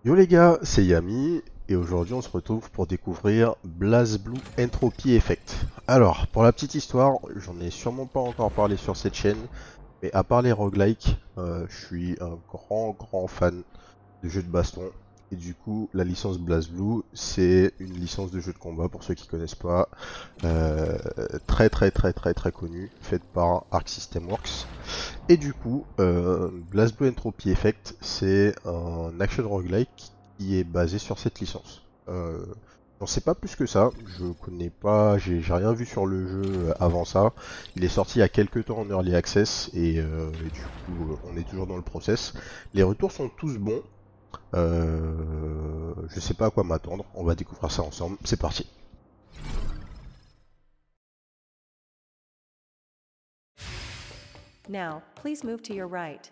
Yo les gars, c'est Yami et aujourd'hui on se retrouve pour découvrir BlazBlue Entropy Effect. Alors, pour la petite histoire, j'en ai sûrement pas encore parlé sur cette chaîne, mais à part les roguelikes, je suis un grand fan de jeux de baston. Et du coup, la licence BlazBlue, c'est une licence de jeu de combat pour ceux qui connaissent pas, euh, très connue, faite par Arc System Works. Et du coup, BlazBlue Entropy Effect, c'est un action roguelike qui est basé sur cette licence. J'en sais pas plus que ça, je connais pas, j'ai rien vu sur le jeu avant ça. Il est sorti il y a quelques temps en early access et du coup on est toujours dans le process. Les retours sont tous bons. Je sais pas à quoi m'attendre, on va découvrir ça ensemble. C'est parti. Now, please move to your right.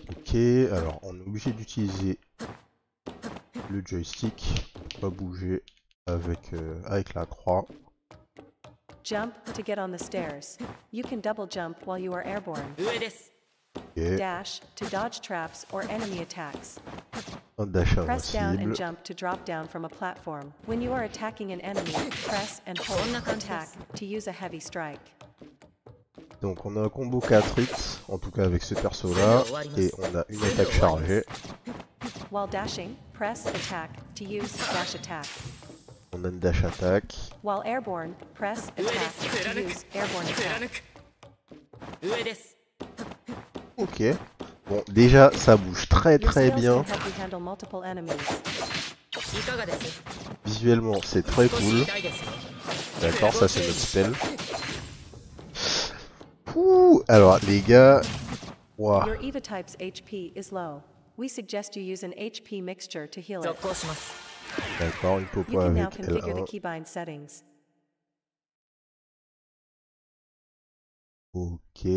Ok, alors on est obligé d'utiliser le joystick, on va bouger avec la croix. Jump to get on the stairs. You can double jump while you are airborne. 上です。 Ok, Dash to dodge traps or enemy attacks. un dash Press down and invincible. jump to drop down from a platform. When you are attacking an enemy, press and hold attack to use a heavy strike. Donc on a un combo 4X, en tout cas avec ce perso là, et on a une attaque chargée. While dashing, press attack to use dash attack. On a une dash attaque. While airborne, press 上で attack す。 to 貫く。 use airborne 貫 attack. く。上です。 Ok. Bon, déjà ça bouge Your très skills bien. can help you handle multiple enemies. いかがです。 Visuellement c'est très 少し cool. 痛いですか。 D'accord, ça c'est notre spell. Pouh, alors les gars. Ouah. Your Eva type's HP is low. We suggest you use an HP mixture to heal it. 続行します。 D'accord, une You popo can now avec configure the L1. keybind settings. Ok.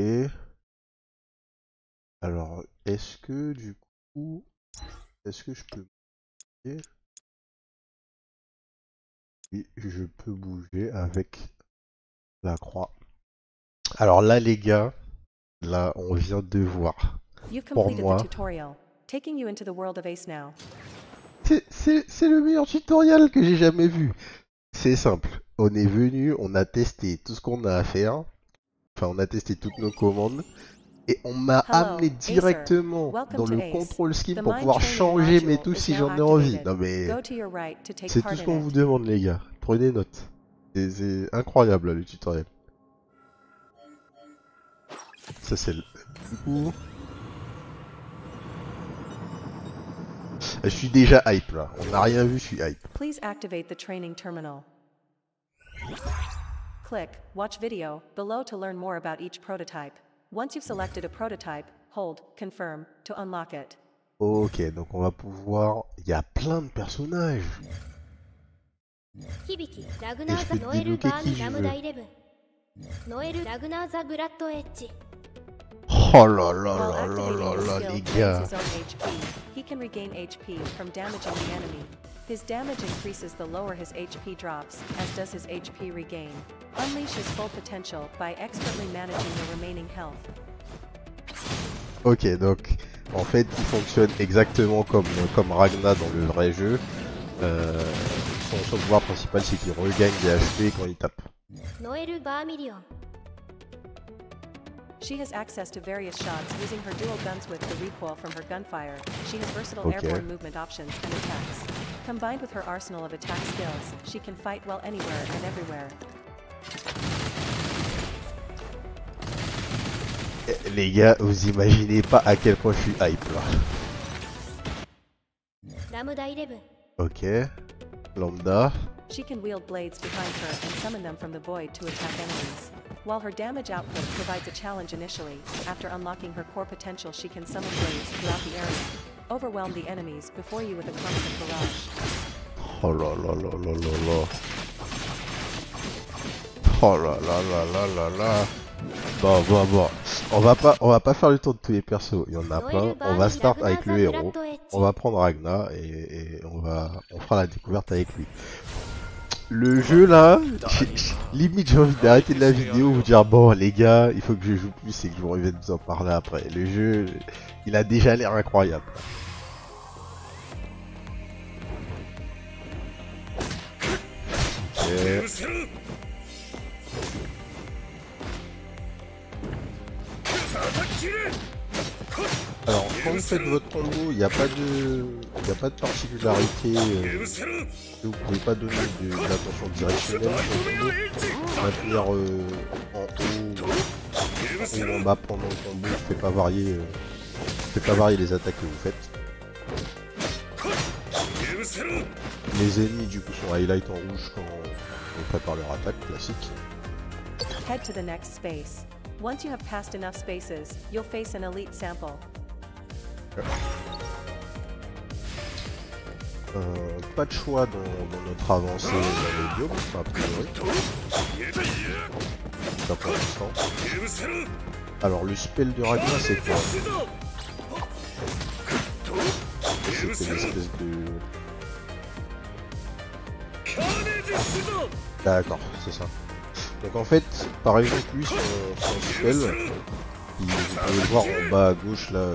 Alors, est-ce que du coup, est-ce que je peux bouger? Oui, je peux bouger avec la croix. Alors là, les gars, là, on vient de voir. You've Pour completed the moi, tutorial, taking you into the world of Ace now. c'est le meilleur tutoriel que j'ai jamais vu. C'est simple. On est venu, on a testé tout ce qu'on a à faire. Enfin, on a testé toutes nos commandes. Et on m'a Hello, amené Acer. directement Welcome dans to le Ace. control scheme The pour mind pouvoir training changer mes module touches is si now j'en ai envie. activated. Non mais Go to your right to take c'est part tout ce in qu'on vous it. demande les gars. Prenez note. C'est incroyable là, le tutoriel. Ça c'est le... Du coup... Je suis déjà hype là. On n'a rien vu, je suis hype. Please activate the training terminal. Click Watch Video below to learn more about each prototype. Once you've selected a prototype, hold Confirm to unlock it. Ok, donc on va pouvoir... Il y a plein de personnages. 響きラグ Et ナ je ー peux ザノエル débloquer バー qui ミ je ラム veux. ダイレブンノエルラグナーザブラッドエッジ Oh là là While là là activating là his là skill les drains gars. his own HP, he can regain HP from damaging the enemy. His damage increases the lower his HP drops, as does his HP regain. Unleash his full potential by expertly managing the remaining health. Ok, donc en fait il fonctionne exactement comme Ragna dans le vrai jeu. Son pouvoir principal c'est qu'il regagne des HP quand il tape. ノエルバーミリオン She has access to various shots using her dual guns with the recoil from her gunfire. She has versatile Okay. airborne movement options and attacks. Combined with her arsenal of attack skills, she can fight well anywhere and everywhere. Les gars, vous imaginez pas à quel point je suis hype là. ラムダイレブン Ok, lambda. She can wield blades behind her and summon them from the void to attack enemies. While her damage output provides a challenge initially, after unlocking her core potential she can summon blades throughout the area. Overwhelm the enemies before you with a constant barrage. Oh là là là là là là. Oh là là là là là là. Bon. On va pas faire le tour de tous les persos. Il y en a ノエ plein. ルバ On ー va ミ start ラグナー avec ザ le ブラッ héros. ドエッジ On va prendre Ragna et on fera la découverte avec lui. Le jeu là, limite j'ai envie d'arrêter de la vidéo, vous dire bon les gars, il faut que je joue plus et que je vous revienne vous en parler après. Le jeu, il a déjà l'air incroyable. Alors quand vous faites votre combo, il n'y a pas de particularité. Vous pouvez pas donner de l'attention directionnelle sur le combo. Maintenir en haut ou en bas pendant le combo ne fait pas varier les attaques que vous faites. Les ennemis du coup sont highlight en rouge quand on prépare leur attaque classique. Head to the next space. Once you have passed enough spaces, you'll face an elite sample. Pas de choix dans notre avancée dans les biomes, a priori. Ça pour l'instant. Alors le spell de Ragnar c'est quoi? C'était une espèce de... D'accord, c'est ça. Donc en fait, par exemple lui son spell, vous pouvez le voir en bas à gauche là,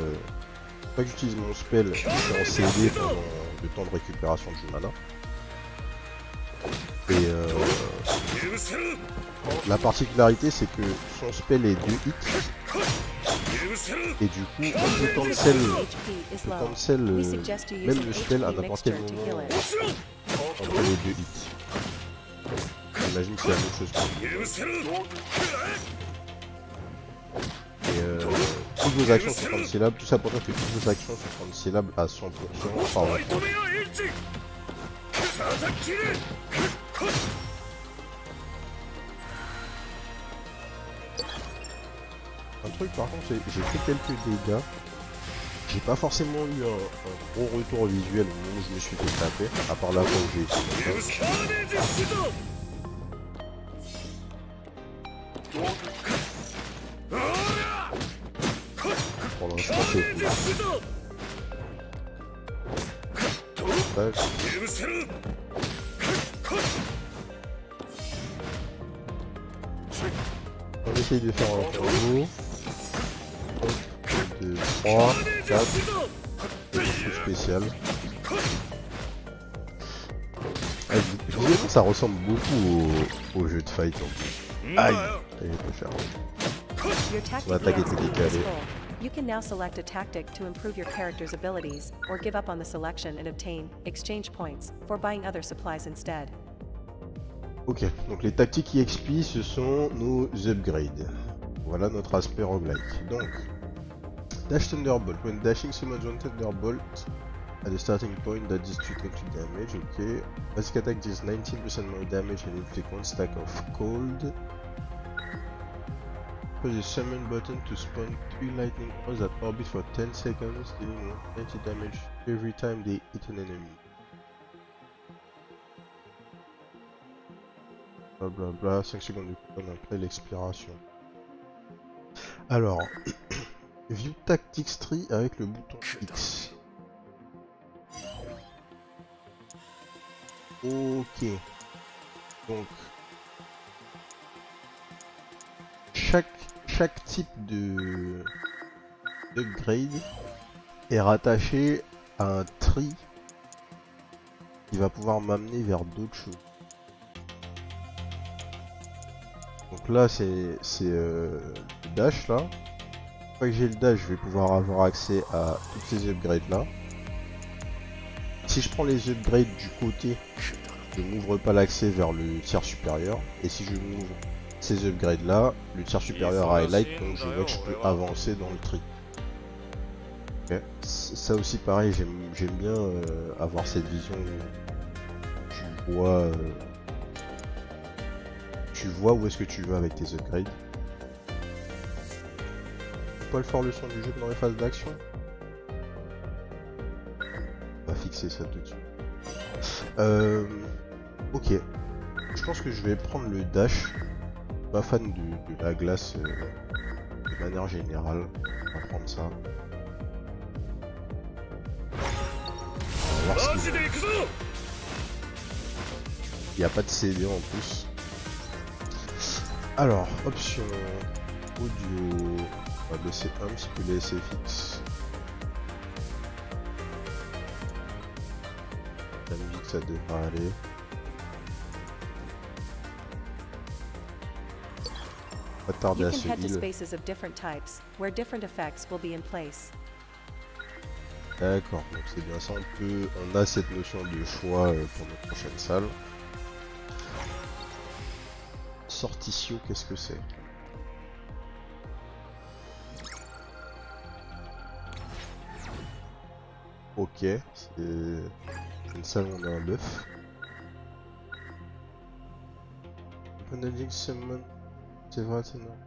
pas que j'utilise mon spell, je suis en CD pendant le temps de récupération du mana. Et la particularité c'est que son spell est 2 hits. Et du coup, on peut cancel même le spell à n'importe quel moment entre les 2 hits. J'imagine que c'est la même chose pour vous. Et toutes vos actions sont cancelables, tout ça pour dire que toutes vos actions sont cancelables à 100% par votre temps. Un truc par contre, j'ai fait quelques dégâts. J'ai pas forcément eu un gros retour visuel au moment où je me suis fait taper, à part la fois où j'ai été pour l'instant c'est cool. On essaye de faire un combo. 2, 3, 4. C'est tout spécial. Visuellement ça ressemble beaucoup au jeu de fight en plus. Aïe, ça y est, pas cher. Your tactic attaque has était been décalée. useful. You can now select a tactic to improve your character's abilities, or give up on the selection and obtain exchange points for buying other supplies instead. Ok, donc les tactiques EXP ce sont nos upgrades. Voilà notre aspect roguelike. Donc, Dash Thunderbolt. When dashing, summon one Thunderbolt at the starting point that does 220 damage. Ok. Basic attack does 19% more damage and inflict one stack of cold. Press the summon button to spawn 3 lightning balls that orbit for 10 seconds, dealing 90 damage every time they hit an enemy. Blablabla, 5 secondes de cooldown après l'expiration. Alors, View Tactics Tree avec le bouton X. Ok. Donc, chaque type de d'upgrade est rattaché à un tree qui va pouvoir m'amener vers d'autres choses. Donc là c'est le dash là. Une fois que j'ai le dash, je vais pouvoir avoir accès à toutes ces upgrades là. Si je prends les upgrades du côté, je m'ouvre pas l'accès vers le tiers supérieur. Et si je m'ouvre ces upgrades là, le tiers supérieur highlight, donc je vois que je peux avancer dans le tree. Okay. Ça aussi pareil, j'aime bien avoir cette vision où tu vois où est-ce que tu vas avec tes upgrades. Pas le fort le son du jeu dans les phases d'action. On va fixer ça tout de suite. Ok. Je pense que je vais prendre le dash. Pas fan de la glace de manière générale. On va prendre ça. On va voir ce qu'il y a. Il n'y a pas de CD en plus. Alors, option audio. On va baisser un petit peu les SFX. La musique ça devrait aller. Pas tarder You à can se head to heal. spaces of different types, where different effects will be in place. D'accord, donc c'est bien ça, on a cette notion de choix pour notre prochaine salle. Sortitio, qu'est-ce que c'est? Ok, c'est une salle où on a un bœuf. Opening summon, c'est vrai, c'est non.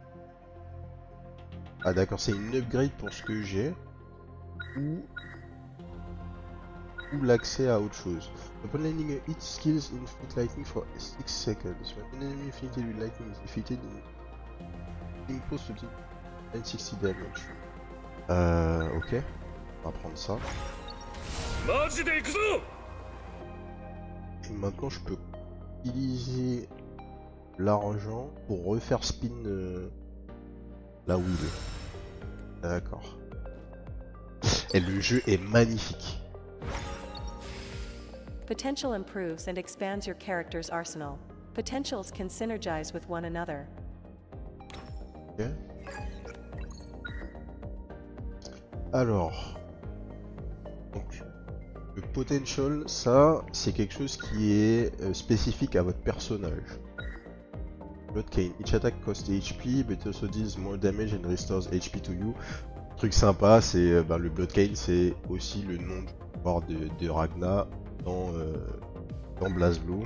Ah d'accord, c'est une upgrade pour ce que j'ai. Ou l'accès à autre chose. Upon landing a hit, skills inflict lightning for 6 seconds. When an enemy inflicted with lightning is defeated, impose to 960 damage. Ok. On va prendre ça. Et maintenant, je peux utiliser l'argent pour refaire spin la wheel. D'accord. Et le jeu est magnifique. Potential improves and expands your character's arsenal. Potentials can synergize with one another. Ok. Alors, donc, le potential, ça, c'est quelque chose qui est spécifique à votre personnage. Blood Cane, each attack costs HP, but also deals more damage and restores HP to you. Truc sympa, c'est le Blood Cane, c'est aussi le nom du pouvoir de Ragna dans BlazBlue.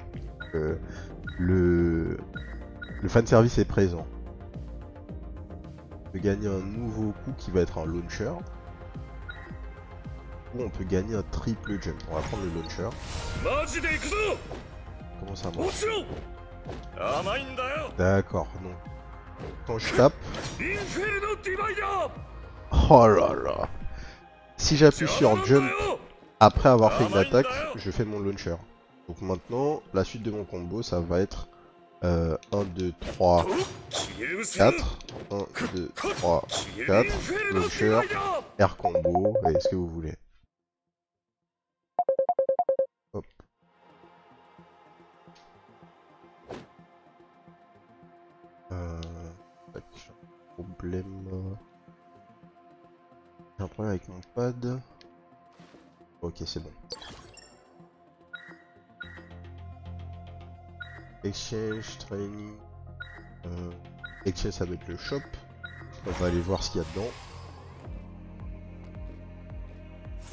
Le fanservice est présent. On peut gagner un nouveau coup qui va être un launcher. Ou on peut gagner un triple jump. On va prendre le launcher. Comment ça marche? D'accord, non. Quand je tape... Oh là là. Si j'appuie sur jump après avoir fait une attaque, je fais mon launcher. Donc maintenant, la suite de mon combo, ça va être 1, 2, 3, 4. 1, 2, 3, 4. Launcher, R combo, et ce que vous voulez. Hop. Tac, j'ai un problème. J'ai un problème avec mon pad. Ok, c'est bon. Exchange, training. Exchange, ça va être le shop. On va aller voir ce qu'il y a dedans.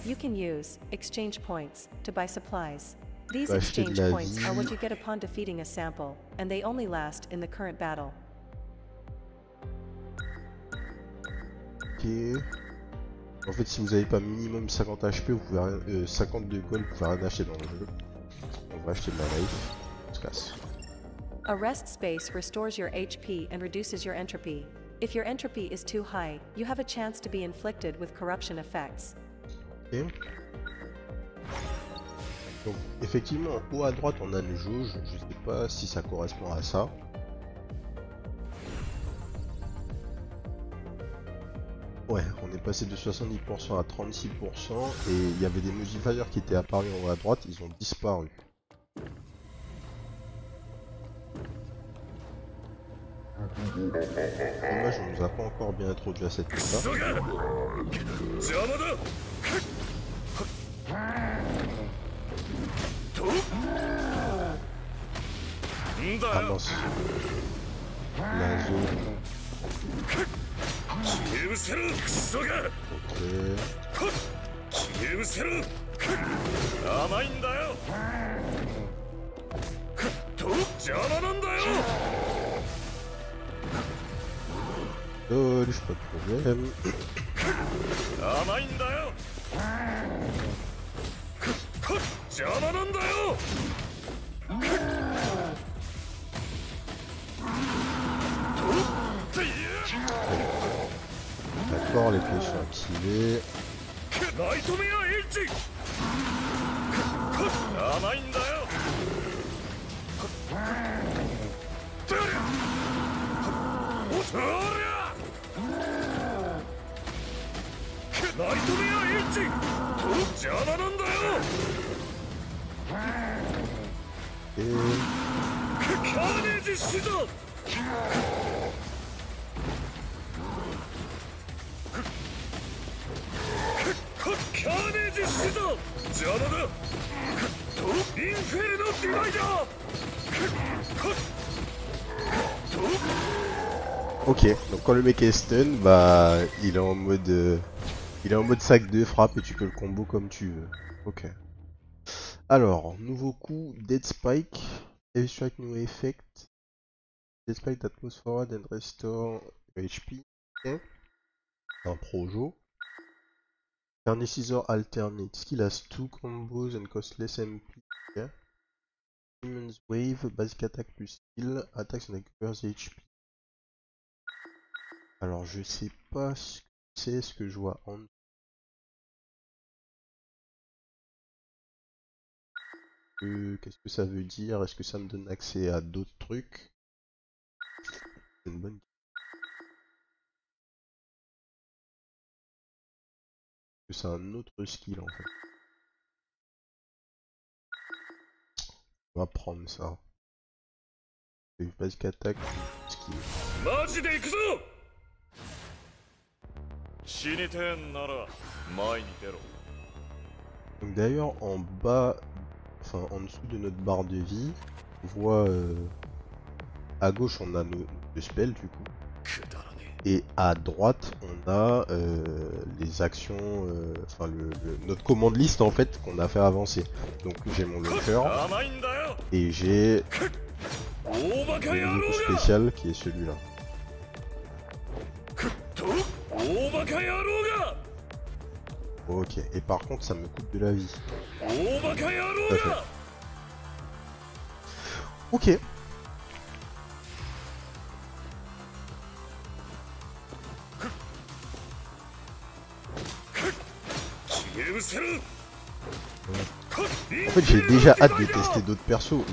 You can use exchange points to buy supplies. These Bah, acheter de exchange la points vie. are what you get upon defeating a sample, and they only last in the current battle. Ok. En fait, si vous n'avez pas minimum 50 HP, vous pouvez rien, 50 de gold, vous pouvez rien acheter dans le jeu. On va acheter de la life. On se casse. A rest space restores your HP and reduces your entropy. If your entropy is too high, you have a chance to be inflicted with corruption effects. Ok. Donc, effectivement, en haut à droite, on a une jauge. Je sais pas si ça correspond à ça. Ouais, on est passé de 70% à 36% et il y avait des modifiers qui étaient apparus en haut à droite, ils ont disparu. Dommage, on nous a pas encore bien introduit à cette piste-là. Ah mince. La zone. Dodge, pas de problème. D'accord, les clés sont activées. Et... 邪魔だ。インフェルノディバイダー。 Ok, donc quand le mec est stun, bah il est en mode sac de frappe et tu peux le combo comme tu veux. Ok. Alors, nouveau coup, Dead Spike, Heavy Strike New Effect, Dead Spike that moves forward and restore HP. Ok. Un projo. Carnicisor alternate, skill has 2 combos and cost less MP. Okay. Demon's Wave, basic attack plus skill, attacks and recovers HP. Alors je sais pas ce que c'est ce que je vois en qu'est-ce que ça veut dire? Est-ce que ça me donne accès à d'autres trucs? C'est une bonne question. C'est un autre skill en fait. On va prendre ça. Basic attack skill. マジで行くぞ。死にてんなら前に出ろ。 Donc d'ailleurs en bas, enfin en dessous de notre barre de vie, on voit à gauche on a nos spells du coup. Et à droite, on a les actions, enfin notre commande liste en fait qu'on a fait avancer. Donc j'ai mon launcher et j'ai le niveau spécial qui est celui-là. Ok, et par contre ça me coûte de la vie. Tout à fait. Ok. En fait j'ai déjà hâte de tester d'autres persos.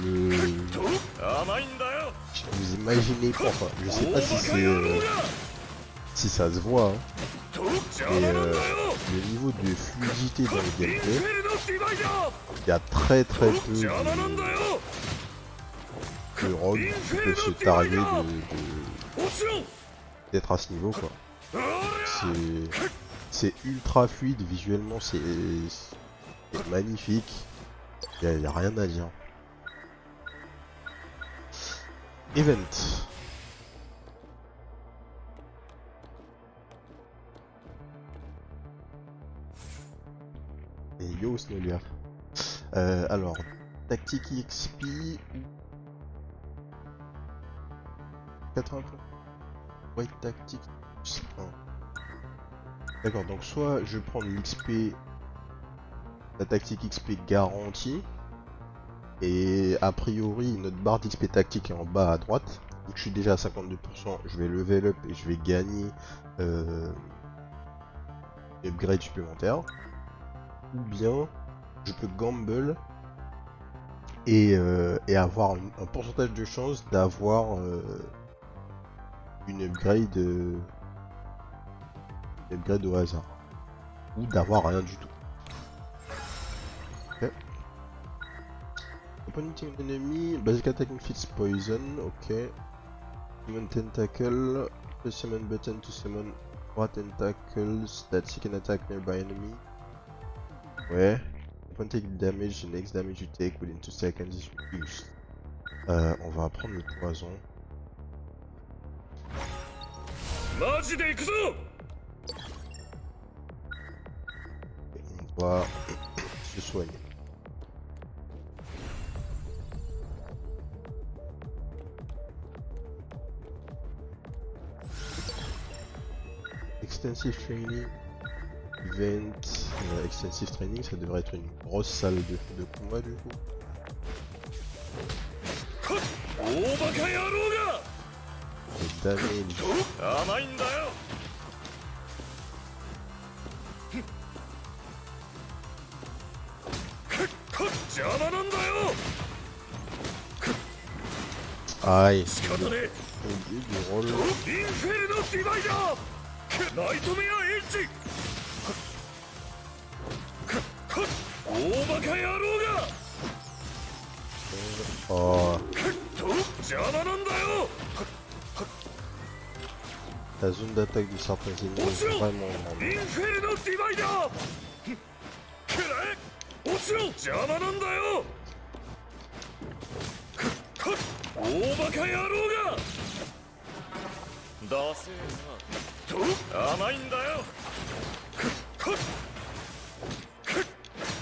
Vous imaginez pas, enfin je sais pas si c'est si ça se voit hein. Mais le niveau de fluidité dans le gameplay, il y a très peu de rogues qui peuvent se targuer d'être à ce niveau quoi. C'est ultra fluide, visuellement c'est magnifique, il y a rien à dire. Event. Et yo Snowlier. Alors, tactique XP ou 80 points. White tactique. D'accord, donc soit je prends l'XP, la tactique XP garantie, et a priori notre barre d'XP tactique est en bas à droite. Donc je suis déjà à 52%, je vais level up et je vais gagner une upgrade supplémentaire. Ou bien je peux gamble et avoir un pourcentage de chance d'avoir une upgrade au hasard, ou d'avoir rien du tout. Ok. Upon hitting an enemy, basic attack inflicts poison, ok. Summon tentacle, press summon button to summon 3 tentacles that seek an attack nearby enemy. Ouais. Upon taking damage, the next damage you take within 2 seconds is reduced. On va prendre le poison. On doit se soigner. Extensive training. Event, extensive training, ça devrait être une grosse salle de combat du coup. Le damage. Aïe, au début du rôle. Oh. La zone d'attaque du serpent est vraiment grande. ちろ邪魔なんだよ大バカ野郎がダセーなと甘いんだよ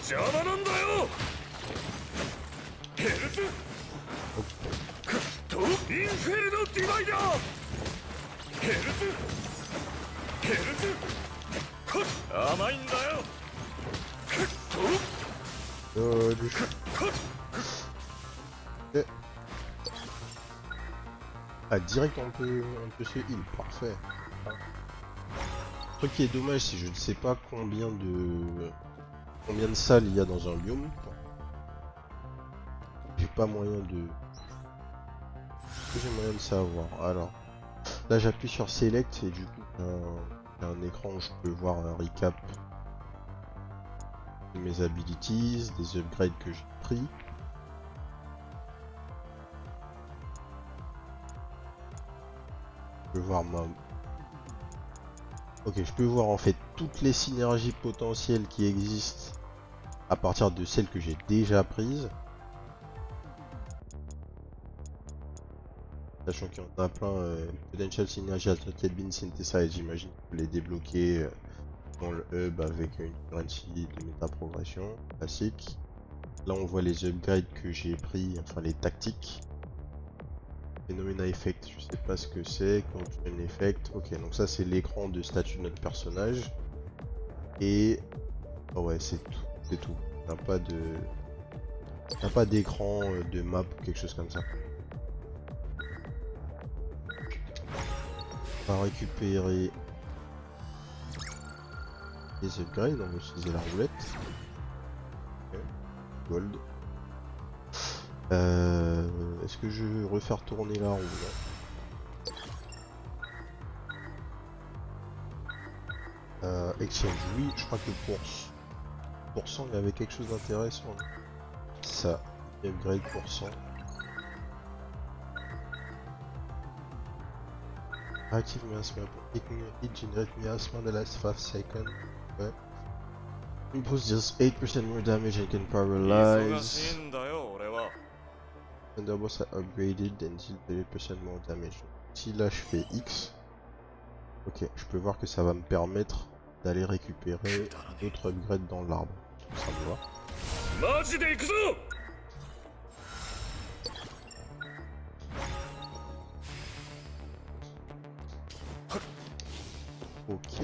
邪魔なんだよヘルズとインフェルノディバイダーヘルズ甘いんだよEt... Ah, direct on peut se heal, parfait. Le truc qui est dommage, c'est que je ne sais pas combien de salles il y a dans un biome. J'ai pas moyen de... J'ai moyen de savoir. Alors, là j'appuie sur Select et du coup il y a un écran où je peux voir un recap de mes abilities, des upgrades que j'ai pris. Je peux voir ma... Ok, je peux voir en fait toutes les synergies potentielles qui existent à partir de celles que j'ai déjà prises. Sachant qu'il y en a plein, Potential Synergy has not yet been synthesized, j'imagine que les débloquer dans le hub avec une currency de méta-progression classique. Là on voit les upgrades que j'ai pris, enfin les tactiques. Phenomena Effect, je sais pas ce que c'est, Confusion Effect, ok donc ça c'est l'écran de statut de notre personnage. Et... Oh ouais c'est tout, t'as pas d'écran de map ou quelque chose comme ça. On va récupérer les upgrades, on va utiliser la roulette. Okay. Gold. Est-ce que je veux refaire tourner la roue là? Exchange, oui, je crois que pour cent il y avait quelque chose d'intéressant. Ça, upgrade pour 100. Active miasma, it generate miasma the last 5 seconds. Ouais. Impose just 8% more damage and can paralyze. Thunderbolts are upgraded and deal 30% more damage. Si là je fais X, ok, je peux voir que ça va me permettre d'aller récupérer d'autres upgrades dans l'arbre. Ça me va. Ok.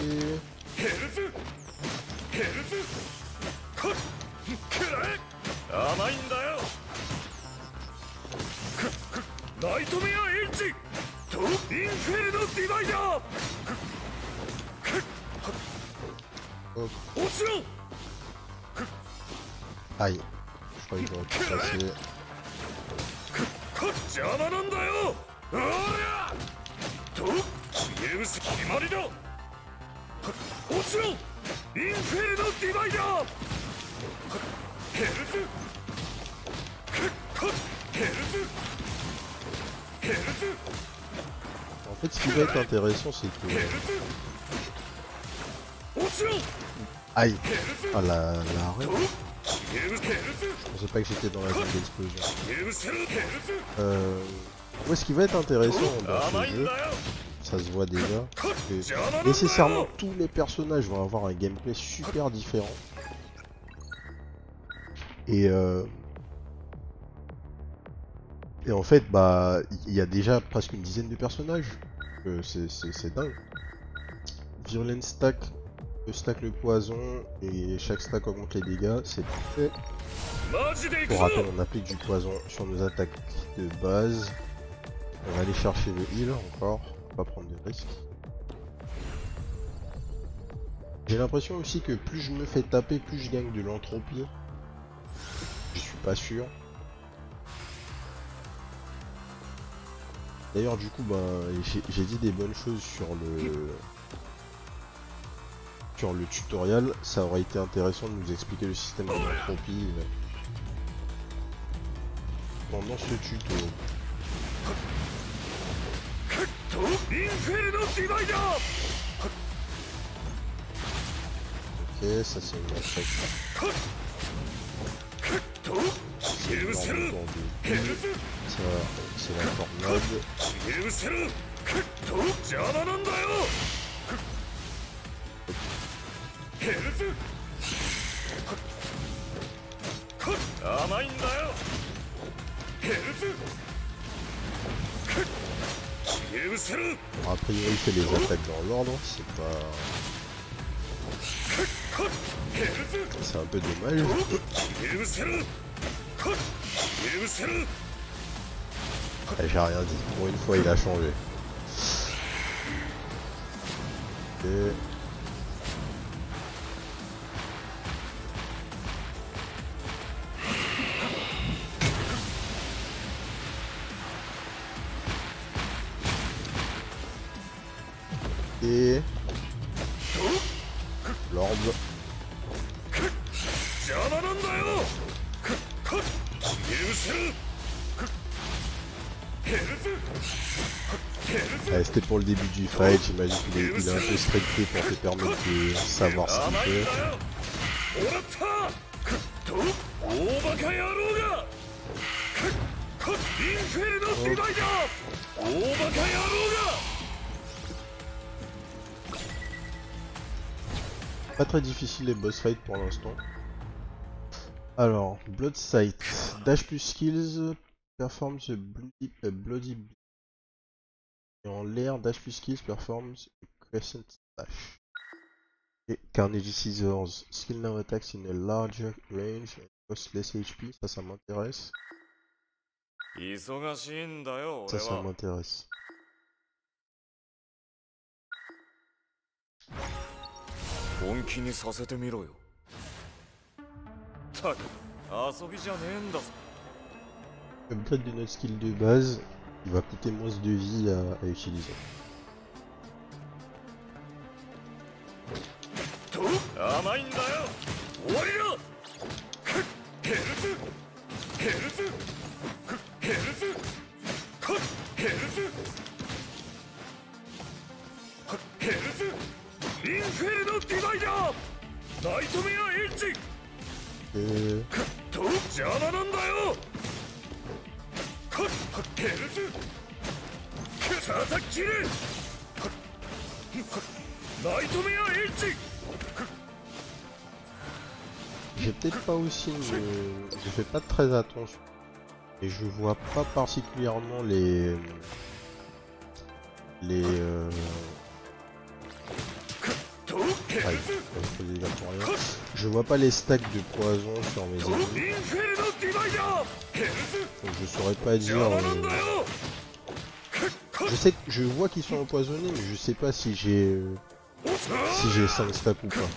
Aïe, je crois qu'il va passer. En fait, ce qui va être intéressant, c'est que... Aïe. Ah la arrêt. Je pensais pas que j'étais dans la zone d'explosion. Ouais, ce qui va être intéressant dans ce jeu, ça se voit déjà, que nécessairement tous les personnages vont avoir un gameplay super différent. Et en fait, bah, il y a déjà presque une dizaine de personnages. C'est dingue. Violent stack, stack le poison et chaque stack augmente les dégâts, c'est parfait. Pour rappel, on applique du poison sur nos attaques de base. On va aller chercher le heal encore, pas prendre de risques. J'ai l'impression aussi que plus je me fais taper, plus je gagne de l'entropie. Je suis pas sûr. D'ailleurs du coup bah, j'ai dit des bonnes choses sur le tutoriel, ça aurait été intéressant de nous expliquer le système d'entropie pendant ce tuto. Ok, ça c'est une attaque autour de lui. Ça, c'est la tornade. 消え失せるくっと邪魔なんだよヘルズくっ甘いんだよヘルズくっ消え失せる Bon, a priori, il fait les attaques dans l'ordre, c'est pas. くっヘルズ C'est un peu dommage. 消え失せるくっ消え失せる Ah, j'ai rien dit. Pour une fois, il a changé. Et... Et... L'orbe. 邪魔なんだよくっくっ消え失せるくっヘルズヘルズ Ouais, c'était pour le début du fight, j'imagine qu'il est un peu stricté pour te permettre de savoir ce qu'il fait. もらったくっと大バカ野郎がくっくっインフェルノディバイダー大バカ野郎が Pas très difficile les boss fights pour l'instant. Alors, Blood Sight, dash plus skills, performs a bloody beat. Et en l'air, dash plus skills, performs a crescent slash. Et Carnage Scissors, skill now attacks in a larger range and cost less HP, ça m'intéresse. 忙しいんだよ俺 Ça は m'intéresse. 本気にさせてみろよたく遊びじゃねえんだぞ Upgrade de notre skill de base, il va coûter moins de vie à utiliser. と甘いんだよ終わりだくっヘルズヘルズくっヘルズくっヘルズくっヘルズインフェルノディバイダーナイトメアエッジくっと邪魔なんだよくっヘルズくっ叩き切れくっナイトメアエッジ J'ai peut-être pas aussi je fais pas très attention. Et je vois pas particulièrement les je vois pas les stacks de poison sur mes ennemis. Donc je saurais pas dire. Je sais que je vois qu'ils sont empoisonnés, mais je sais pas si j'ai 5 stacks ou pas.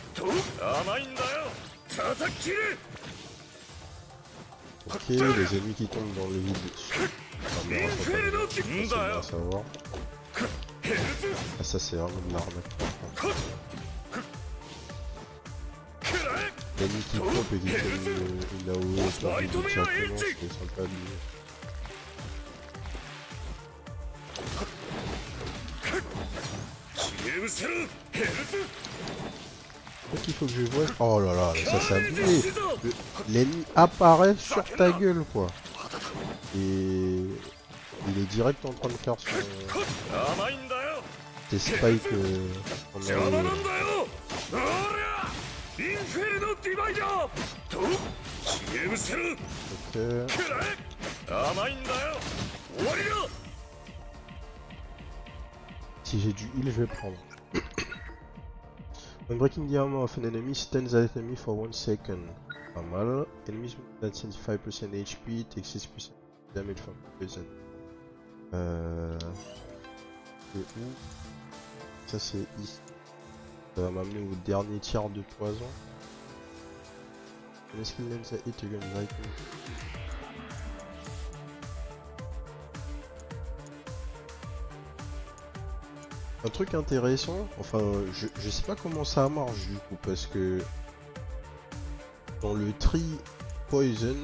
Ok, les ennemis qui tombent dans le vide. C'est bien à savoir. Ah, ça c'est vraiment de l'arnaque. L'ennemi qui pompe et qui fait une AOE sur le vide directement, c'est sympa de lui. Qu'est-ce qu'il faut que je vois? Oh là là, ça s'est abusé. L'ennemi apparaît sur ta gueule quoi. Et il est direct en train de faire son... Ses spikes en AOE. Ok. Si j'ai du heal, je vais prendre. When breaking the armor of an enemy, stun that enemy for 1 second. Pas mal. Enemies with 75% HP, take 6% damage from poison. C'est où? Ça c'est ici. Ça va m'amener au dernier tir de poison. Let's kill them that hit again right now. Un truc intéressant, enfin je sais pas comment ça marche du coup parce que dans le tree poison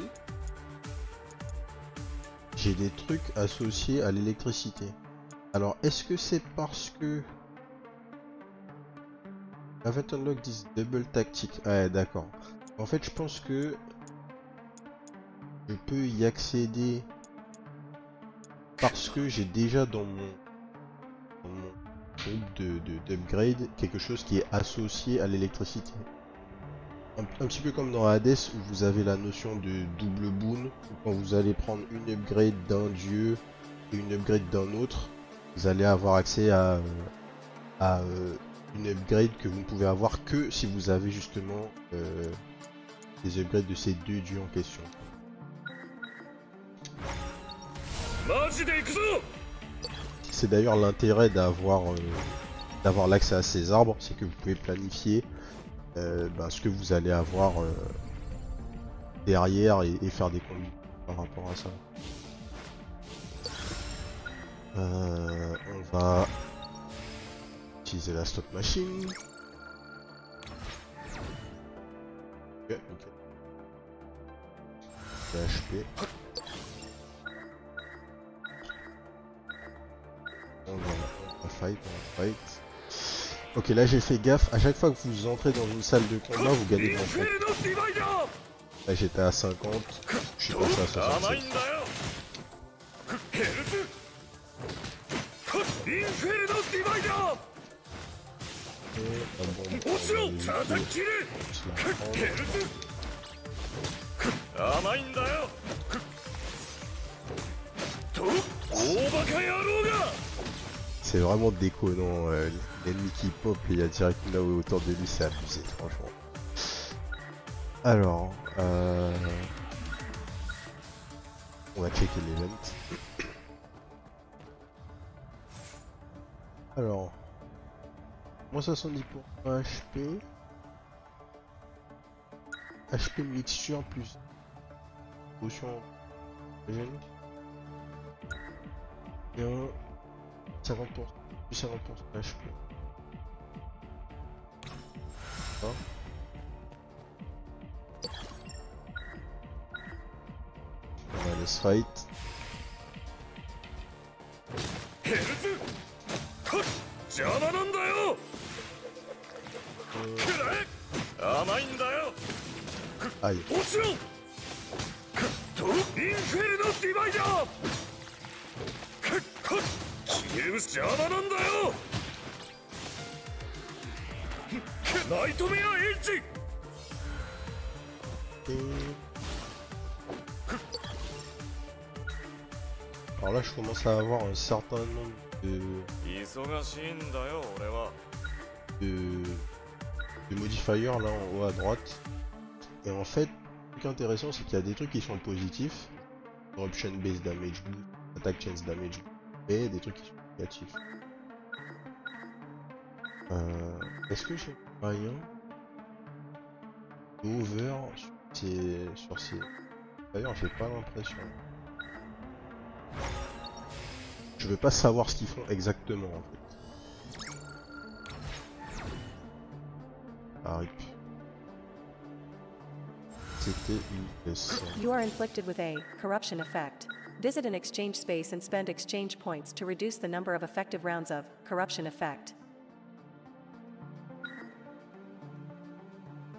j'ai des trucs associés à l'électricité. Alors est-ce que c'est parce que Haven't unlocked this double tactic? Ouais d'accord. En fait je pense que je peux y accéder parce que j'ai déjà dans mon groupe d'upgrade quelque chose qui est associé à l'électricité. Un petit peu comme dans Hades où vous avez la notion de double boon, où quand vous allez prendre une upgrade d'un dieu et une upgrade d'un autre, vous allez avoir accès à une upgrade que vous ne pouvez avoir que si vous avez justement les upgrades de ces deux dieux en question. C'est d'ailleurs l'intérêt d'avoir l'accès à ces arbres, c'est que vous pouvez planifier ce que vous allez avoir derrière et faire des combis par rapport à ça. On va utiliser la stop machine. Ok, ok. PHP. On va fight. Ok, là j'ai fait gaffe, à chaque fois que vous entrez dans une salle de combat, vous gagnez de l'enfant. Là j'étais à 50, je suis passé à 67. C'est vraiment déconnant, l'ennemi qui pop et il y a direct là autour de lui, c'est abusé franchement. Alors, on va checker l'event. Alors, moins 70 pour HP. HP mixture plus potion gène. Et un 50%, plus 50% HP. Ça. On va laisse fight. Aïe. Alors là je commence à avoir un certain nombre de modifiers là en haut à droite. Et en fait, le truc intéressant c'est qu'il y a des trucs qui sont positifs. Corruption base damage boost, attack chance damage, et des trucs qui sont négatifs. Est-ce que j'ai moyen d'over sur ces... D'ailleurs j'ai pas l'impression. Je veux pas savoir ce qu'ils font exactement en fait. Ah, rip. C'était une S. You are inflicted with a corruption effect. Visit an exchange space and spend exchange points to reduce the number of effective rounds of corruption effect.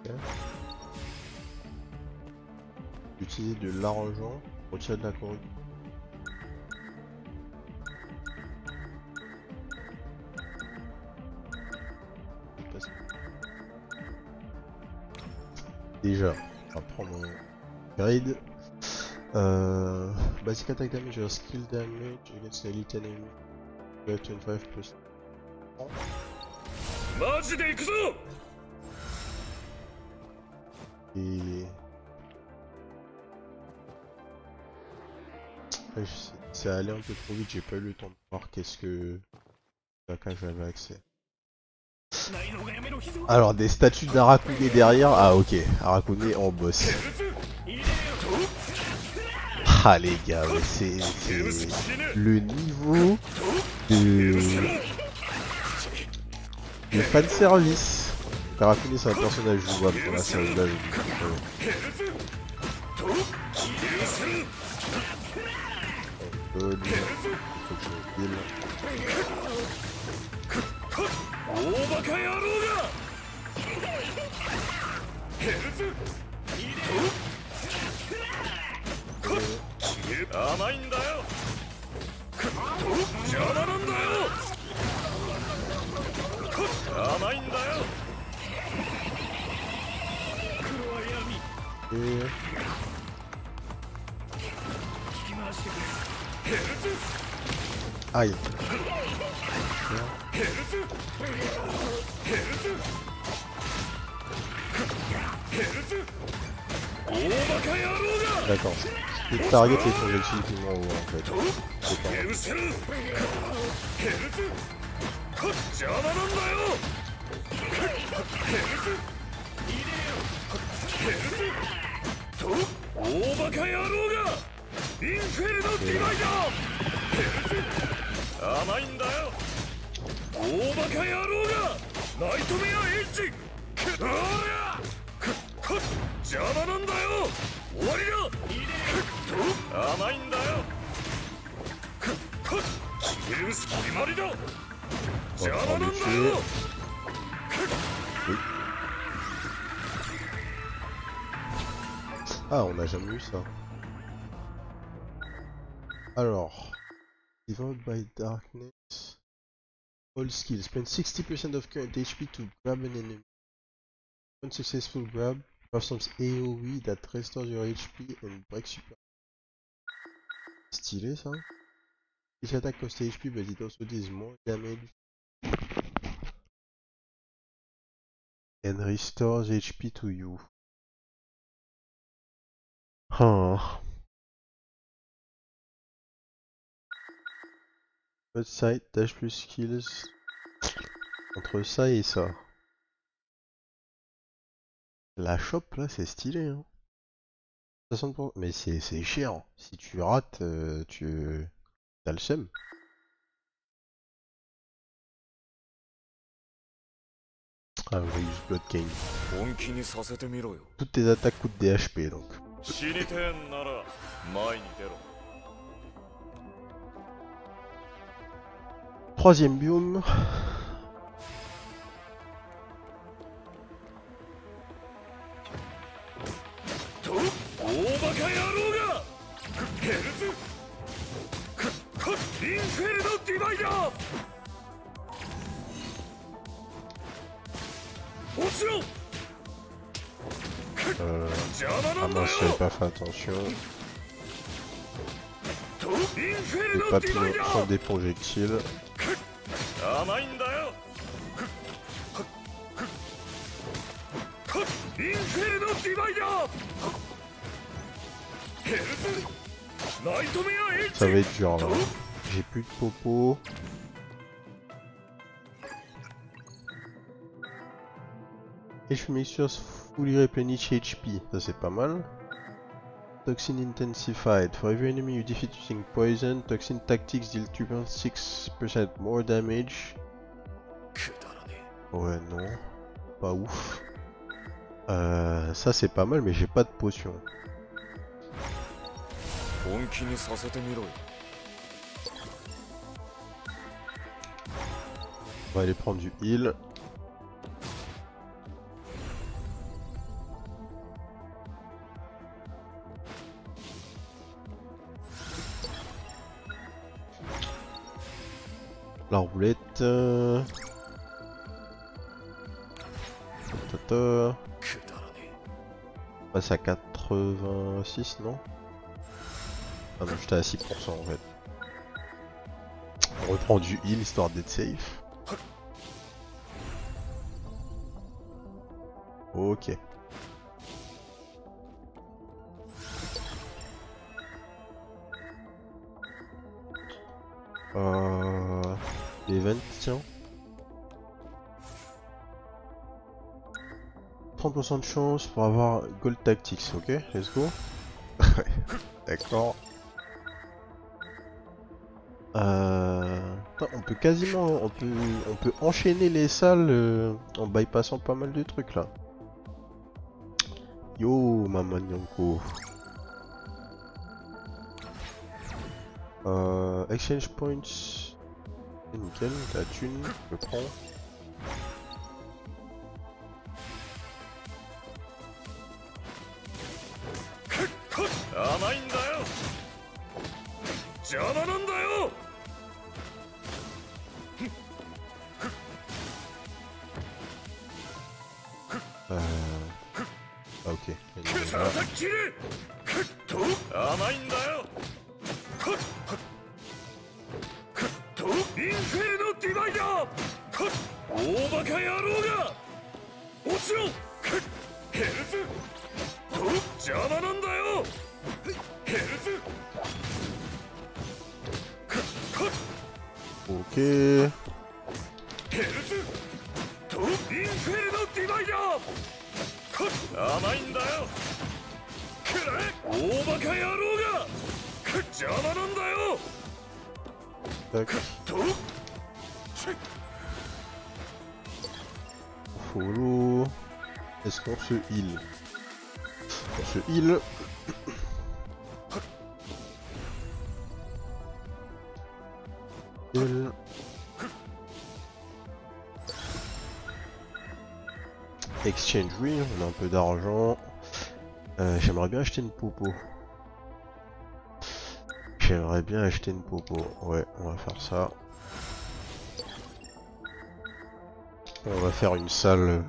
Okay. Utiliser de l'argent pour retirer de la corruption. Déjà, on va prendre mon grade. Basic attack damage or skill damage against an elite enemy. 25%. Et... c'est allé un peu trop vite, j'ai pas eu le temps de voir qu'est-ce que j'avais accès. Alors des statues d'Arakune derrière, ah ok, Arakune en boss. Ah les gars, c'est le niveau de fanservice. Arakune c'est un personnage jouable dans la série là. 甘いんだよ。邪魔なんだよ。甘いんだよ。黒は闇。聞き回してくれ。ヘルズ。Aïe. ヘルズ。ヘルズ。ヘルズ。大バカ野郎が。 D'accord. Le target est sur le chiffre qui m'envoie en fait. C'est pas mal. ヘルズ。邪魔なんだよ。ヘルズ。ヘルズ。と大バカ野郎が。インフェルノディバイダー。ヘルズ。甘いんだよ。大バカ野郎が。ナイトメアエッジ。くらや。邪魔なんだよ。終わりだ。と甘いんだよ。決める決まりだ。邪魔なんだよ。Ah, on n'a jamais eu ça. Alors, Devoured by Darkness. All skills. Spend 60% of current HP to grab an enemy. Unsuccessful grab. Performs AoE that restores your HP and breaks super. Stylé ça. Each attack costs HP but it also deals more damage. And restores HP to you. Huh. Outside, dash plus skills. Entre ça et ça. La chope là c'est stylé hein. 60%. Mais c'est cher. Si tu rates, t'as le seum. Ah oui, use Blood Cane. 本気にさせてみろよ。 Toutes tes attaques coûtent des HP donc. 死にてえんなら前に出ろ。 Troisième biome. Ah mince, j'avais pas fait attention. Les papillons sont des projectiles. Ça va être dur là. J'ai plus de popo. HP mixtures fully replenish HP. Ça c'est pas mal. Toxin intensified. For every enemy you defeat using poison, Toxin tactics deal 2.6% more damage. Ouais non. Pas ouf. Ça c'est pas mal mais j'ai pas de potion. On va aller prendre du heal. La roulette. On passe à 86 non? Ah non, j'étais à 6% en fait. On reprend du heal histoire d'être safe. Ok. Event, tiens. 30% de chance pour avoir Gold Tactics, ok? Let's go. D'accord. On peut quasiment, on peut enchaîner les salles en bypassant pas mal de trucs là. Yo, maman Yonko. Exchange points. C'est nickel, la thune, je prends. 邪魔なんだよ。 Ah, ok. 叩き切れ。と甘いんだよ。とインフェルノディバイダー。大バカ野郎が落ちろ。ヘルズと邪魔なんだよ。ヘルズ。 Ok. ヘルズとインフェルノディバイダー。甘いんだよ。くらえ大バカ野郎が邪魔なんだよ。 Tac. と Follow. Est-ce qu'on se heal? On se heal. Heal. Exchange, oui, on a un peu d'argent. J'aimerais bien acheter une popo. J'aimerais bien acheter une popo. Ouais, on va faire ça. On va faire une salle.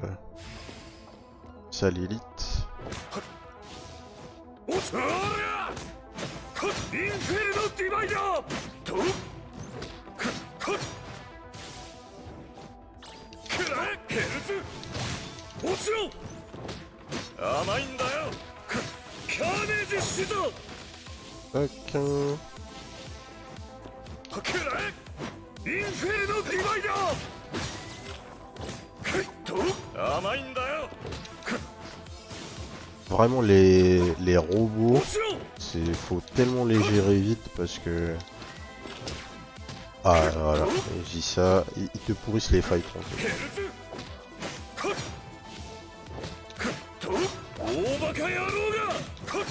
Salle élite. おつらインフェルノディバイダーとくらえヘルズ落ちろ。甘いんだよ。カーネージシザー。 Tac. くらえインフェルノディバイダーと甘いんだよ。 Vraiment les robots, faut tellement les gérer vite parce que... Ah voilà, je dis ça, ils te pourrissent les fights en fait. 大バカ野郎が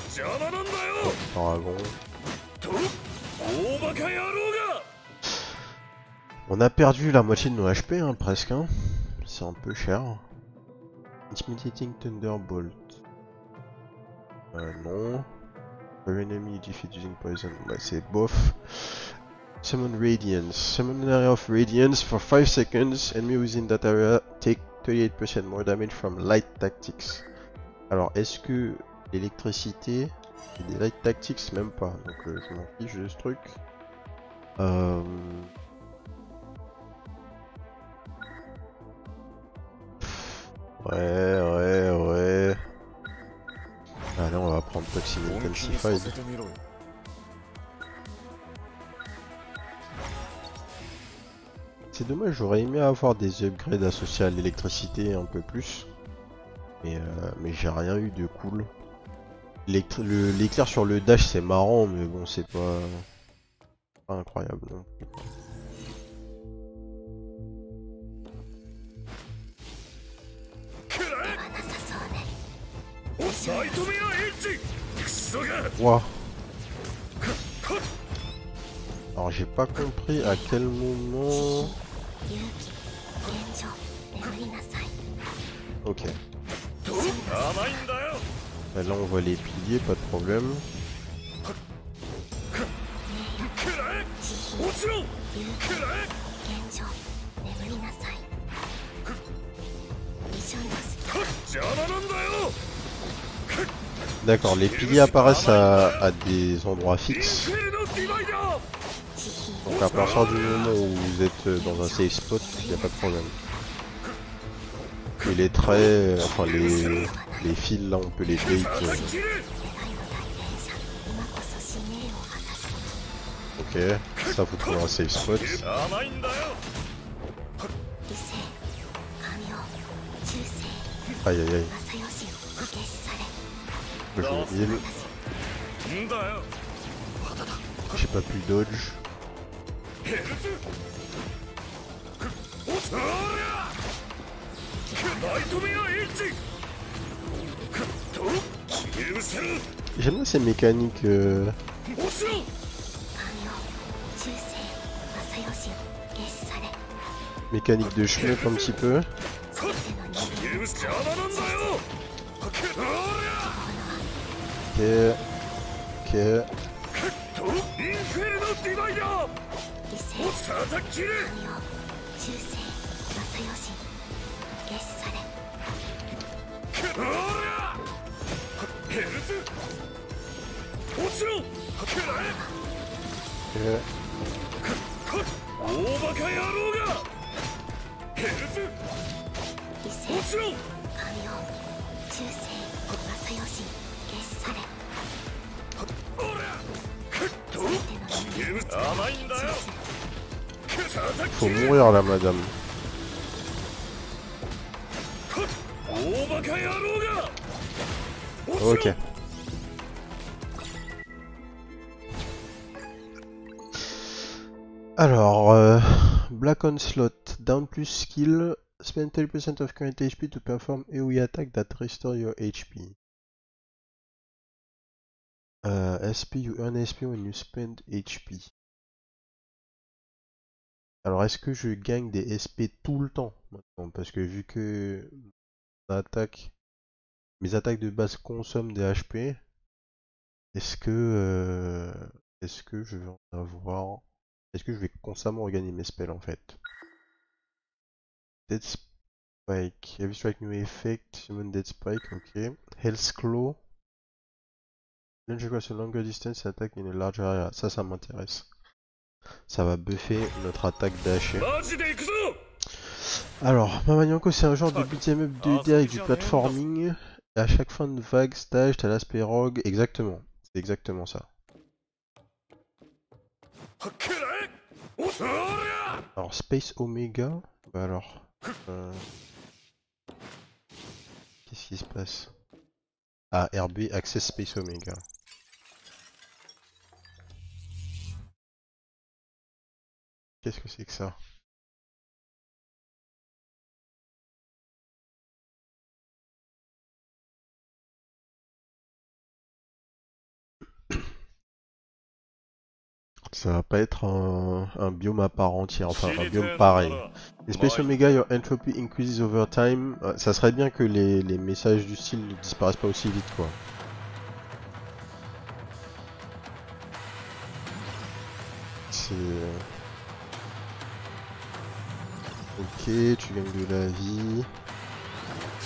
邪魔なんだよ。 Dragon. 大バカ野郎が On a perdu la moitié de nos HP hein, presque, hein. C'est un peu cher. Intimidating Thunderbolt. Non. Your enemy defeat using poison. Ouais, c'est bof. Summon Radiance. Summon an area of Radiance for 5 seconds. Enemy within that area take 38% more damage from light tactics. Alors, est-ce que l'électricité et des light tactics? Même pas. Donc, je m'en fiche de ce truc. Ouais. Allez, on va prendre Toxin Intensified. C'est dommage, j'aurais aimé avoir des upgrades associés à l'électricité un peu plus. Mais j'ai rien eu de cool. L'éclair sur le dash c'est marrant, mais bon, c'est pas incroyable non plus. Wow. Alors j'ai pas compris à quel moment... Ok. Là on voit les piliers, pas de problème. D'accord, les piliers apparaissent à des endroits fixes. Donc à partir du moment où vous êtes dans un safe spot, il n'y a pas de problème. Et les traits, enfin les fils là on peut les bait. Ok, ça vous trouvez un safe spot. Aïe aïe aïe. Je heal. J'ai pas pu dodge. J'aime bien ces mécaniques. Mécanique de shmup un petit peu. Ok. Ok. インフェルノディバイダー犠牲叩き切れ神よ忠誠正義決されおらヘルズ落ちろくらえ大バカ野郎がヘルズ犠牲落ちろ神よ忠誠正義決されおらくっとゲーム甘いんだよ叩き Faut 切れ mourir là, madame. 大バカ野郎が落ちろ Ok. Alors, Black Onslaught, down plus skill, spend 10% of current HP to perform AoE attack that restore your HP. SP, you earn SP when you spend HP. Alors, est-ce que je gagne des SP tout le temps maintenant? Parce que vu que mes attaques de base consomment des HP, est-ce que je vais en avoir... Est-ce que je vais constamment regagner mes spells en fait? Dead Spike, Heavy Strike New Effect, Summon Dead Spike, ok. Hell's Claw, Launch across a longer distance, attack in a large area, ça m'intéresse. Ça va buffer notre attaque d'haché. マジで行くぞ Alors, Mamanyanko c'est un genre de beat'em up 2D avec du platforming. Et à chaque fin de vague stage, t'as l'aspect rogue, exactement. C'est exactement ça. くらえおら Alors, Space Omega, bah alors... Qu'est-ce qui se passe? Ah, RB, Access Space Omega. Qu'est-ce que c'est que ça? Ça va pas être un biome à part entière, enfin un biome pareil. Les Space Omega, your entropy increases over time. Ça serait bien que les messages du style ne disparaissent pas aussi vite quoi. C'est... Ok, tu gagnes de la vie.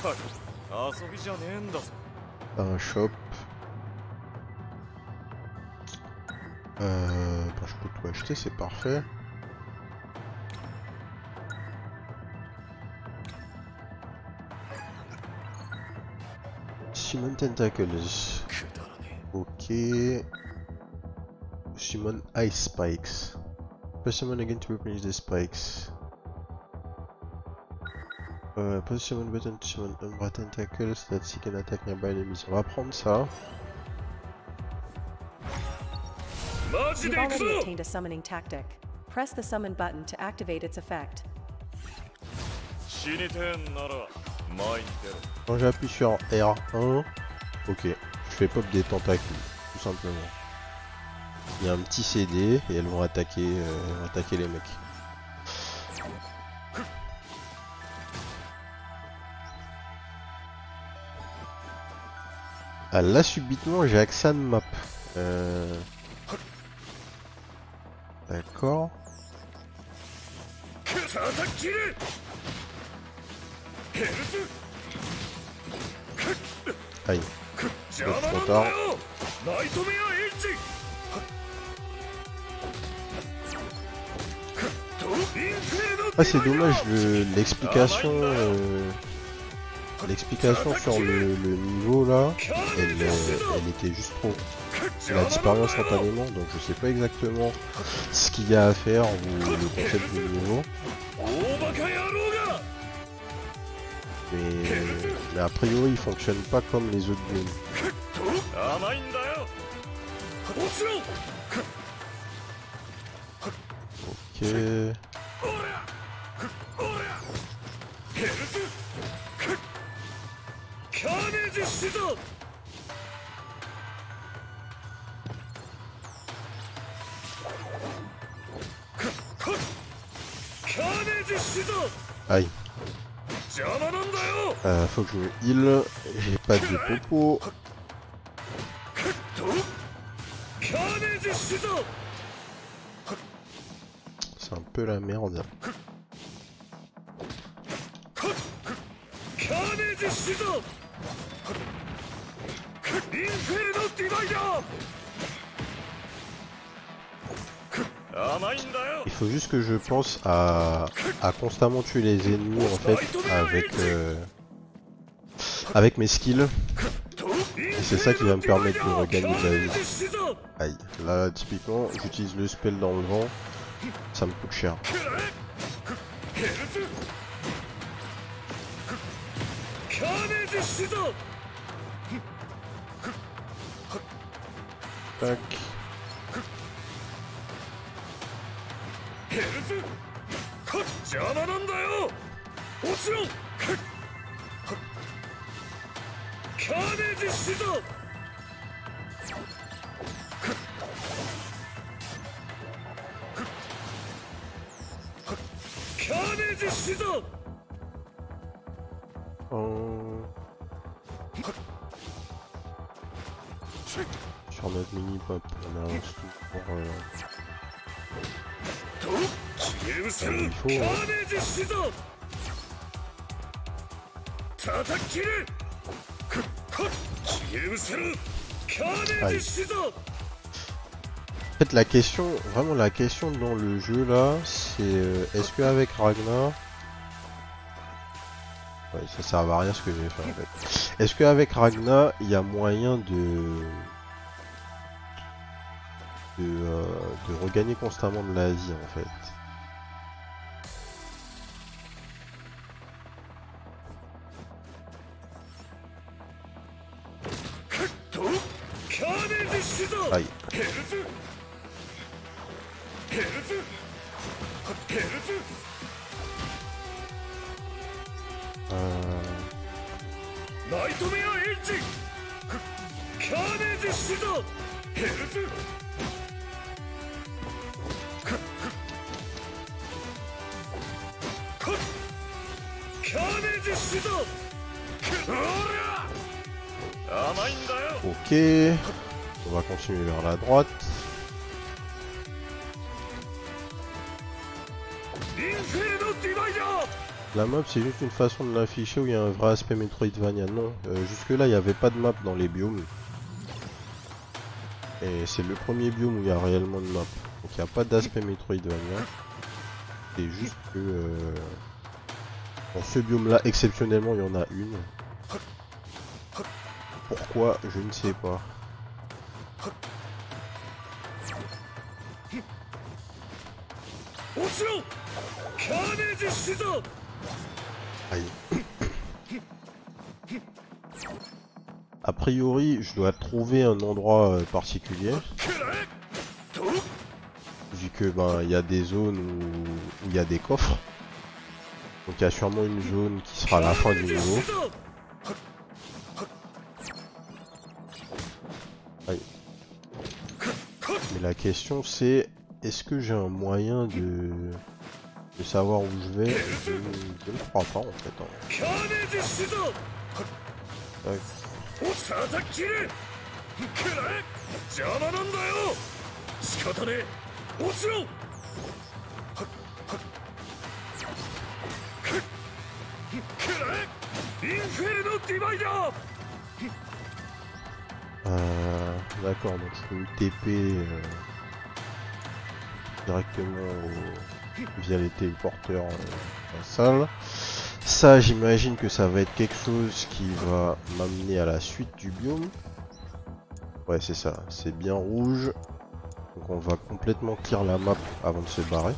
遊びじゃねえんだぞ Un shop. Bah, je peux tout acheter, c'est parfait. Summon Tentacles. Ok. Summon Ice Spikes. Press summon again to replenish the spikes. Press summon button to summon Umbra Tentacles that seek an attack nearby enemies. On va prendre ça. マジ You've で行く already ぞ obtained a summoning tactic. Press the summon button to activate its effect. 死にてえんなら前に出ろ Quand j'appuie sur R1, ok, je fais pop des tentacules, tout simplement. Il y a un petit CD et elles vont attaquer les mecs. Ah là subitement j'ai accès à une map. D'accord. 叩き切れヘルズ Aïe. 邪魔なんだよナイトメアエッジAh c'est dommage l'explication sur le niveau là, elle était juste trop. Elle a disparu instantanément donc je sais pas exactement ce qu'il y a à faire ou le concept du niveau. Mais a priori il fonctionne pas comme les autres games. Ok. Aïe. Faut que je me heal. J'ai pas de popo. C'est un peu la merde. Il faut juste que je pense à constamment tuer les ennemis en fait avec mes skills. Et c'est ça qui va me permettre de regagner de la vie. Aïe, là typiquement j'utilise le spell dans le vent, ça me coûte cher. Tac. Sur notre mini-pop, on a un scoop pour... il faut, Aïe. En fait la question, vraiment la question dans le jeu là, c'est est-ce qu'avec Ragnar... Ouais, ça sert à rien ce que j'ai fait en fait. Est-ce qu'avec Ragnar, il y a moyen de regagner constamment de la vie en fait? Aïe. Ok, on va continuer vers la droite. La map c'est juste une façon de l'afficher où il y a un vrai aspect Metroidvania. Non, jusque là il n'y avait pas de map dans les biomes. Et c'est le premier biome où il y a réellement de map. Donc il n'y a pas d'aspect Metroidvania. C'est juste que dans ce biome là exceptionnellement il y en a une. Pourquoi, je ne sais pas. Aïe. A priori, je dois trouver un endroit particulier. Vu que ben il y a des zones où il y a des coffres. Donc il y a sûrement une zone qui sera à la fin du niveau. Aïe. Mais la question c'est, est-ce que j'ai un moyen de savoir où je vais? Je ne crois pas en fait. D'accord, donc je peux me TP directement via les téléporteurs dans la salle. Ça, j'imagine que ça va être quelque chose qui va m'amener à la suite du biome. Ouais, c'est ça, c'est bien rouge. Donc on va complètement clear la map avant de se barrer.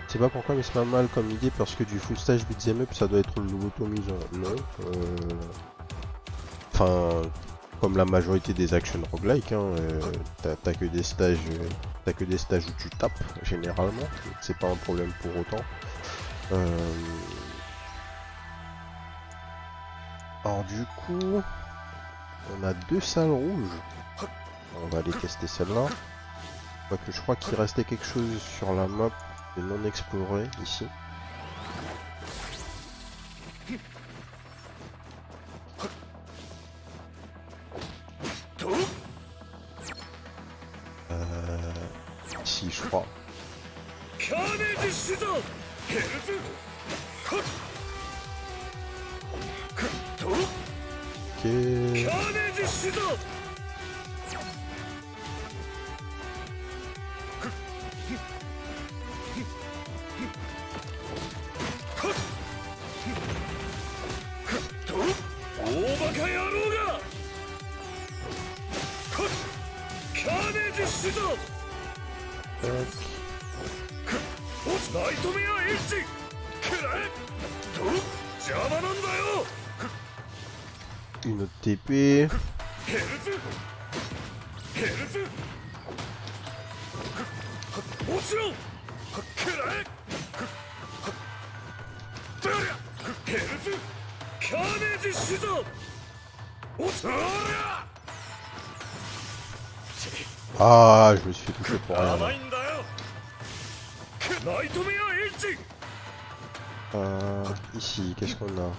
Je sais pas pourquoi, mais c'est pas mal comme idée parce que du full stage beat'em up ça doit être le nouveau tomisant. Non. Enfin, comme la majorité des action roguelike, hein, t'as que des stages, où tu tapes généralement. C'est pas un problème pour autant. Alors du coup, on a deux salles rouges. On va aller tester celle-là. Quoique je crois qu'il restait quelque chose sur la map de non exploré ici. ici, je crois. カーネージシザーヘルズカックッと Ok. カーネージシザーカックッと大バカ野郎がカッカーネージシザー Tac. ナイトメアエッジくらえと邪魔なんだよ Une autre TP. ヘルズヘルズもちろんくらえヘルズカーネージシザーおつら Ah, je me suis fait toucher pour rien. 甘 là. いんだよナイトメアエッジ Ici, qu'est-ce qu'on a?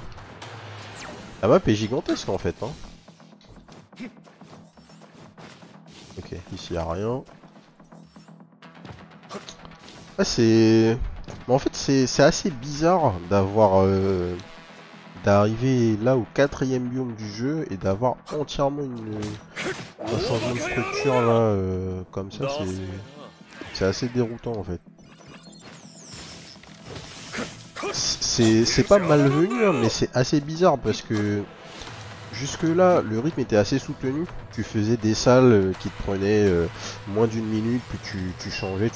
La map est gigantesque en fait. Hein. Ok, ici y a rien. Ah, c'est... Mais en fait, c'est assez bizarre d'avoir... d'arriver là au 4ème biome du jeu et d'avoir entièrement un changement de structure là, comme ça, c'est assez déroutant en fait. C'est pas malvenu, hein, mais c'est assez bizarre parce que jusque là le rythme était assez soutenu. Tu faisais des salles qui te prenaient moins d'une minute, puis tu changeais.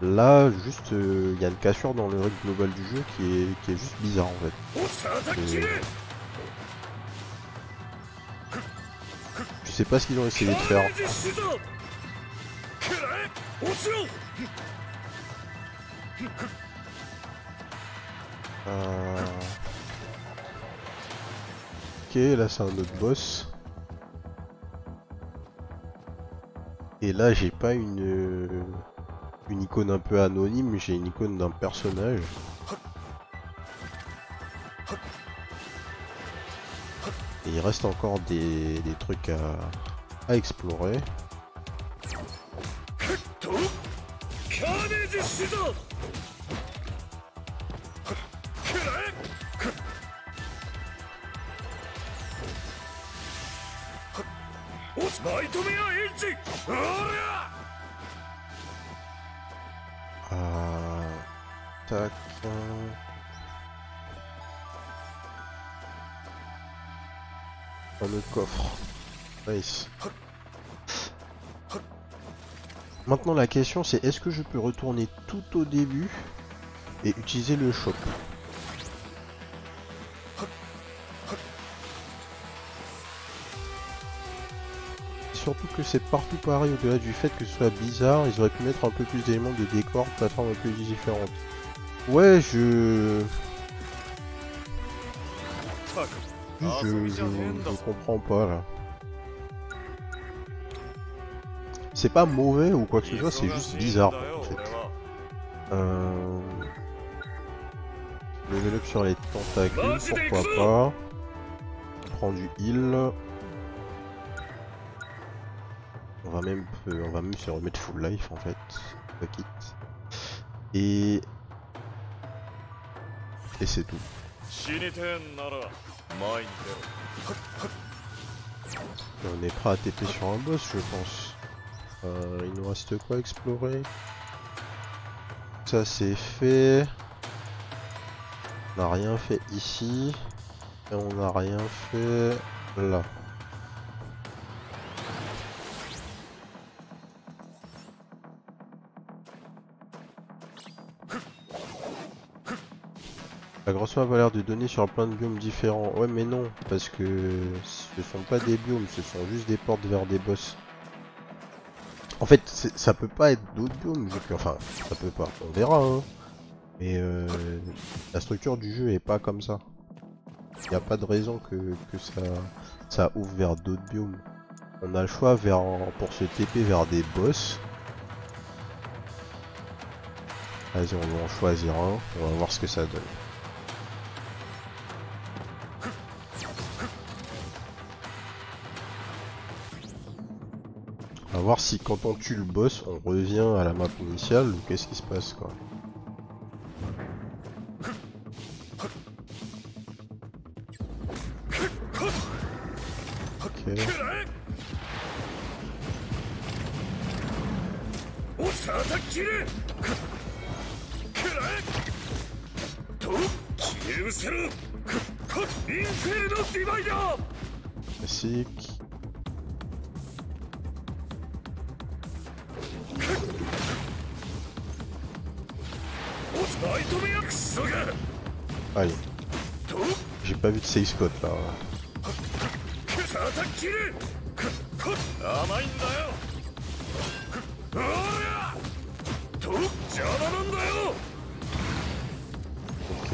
Là, juste, il y a une cassure dans le rythme global du jeu qui est juste bizarre en fait. Je sais pas ce qu'ils ont essayé de faire. Ok, là c'est un autre boss. Et là j'ai pas une icône un peu anonyme, j'ai une icône d'un personnage. Et il reste encore des trucs à explorer. Tac. Un autre coffre. Nice. Maintenant la question c'est est-ce que je peux retourner tout au début et utiliser le shop? Surtout que c'est partout pareil au-delà du fait que ce soit bizarre, ils auraient pu mettre un peu plus d'éléments de décor, de plateformes un peu différentes. Ouais, je comprends pas là. C'est pas mauvais ou quoi que ce soit, c'est juste bizarre en fait. Level up sur les tentacules, pourquoi pas. On prend du heal. On va même se remettre full life en fait. Fuck it. Et c'est tout. On est prêt à TP sur un boss je pense. Il nous reste quoi à explorer? Ça c'est fait. On n'a rien fait ici. Et on n'a rien fait là. La grosse map a l'air de donner sur plein de biomes différents. Ouais mais non, parce que ce sont pas des biomes, ce sont juste des portes vers des boss. En fait, ça peut pas être d'autres biomes, enfin, ça peut pas, on verra hein. Mais la structure du jeu est pas comme ça. Il n'y a pas de raison que ça ouvre vers d'autres biomes. On a le choix pour se TP vers des boss. Vas-y, on va en choisir un, on va voir ce que ça donne. On va savoir si quand on tue le boss, on revient à la map initiale ou qu'est-ce qui se passe quoi. Ok. お叩き切れくらえと消え失せるインフェルノディバイダー Classique. ナイトメアクソが Allez, と j'ai pas vu de save spot là. 叩き切れ甘いんだよおらと邪魔なんだよ Ok.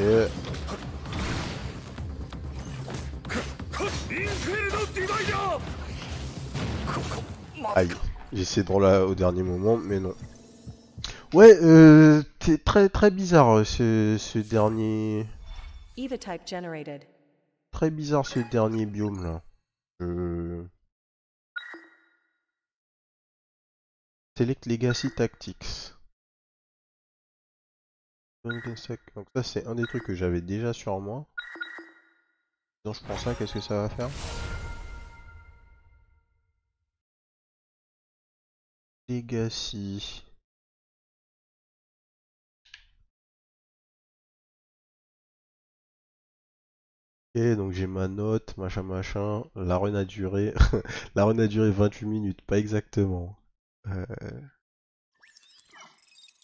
インフェルノディバイダーここま Aïe, j'ai essayé de roller au dernier moment, mais non. Ouais, c'est très bizarre ce dernier. Eva type generated. Très bizarre ce dernier biome là. Select Legacy Tactics. Donc ça c'est un des trucs que j'avais déjà sur moi. Donc je prends ça, qu'est-ce que ça va faire? Legacy. Ok, donc j'ai ma note, machin. La run a duré. La run a duré 28 minutes, pas exactement.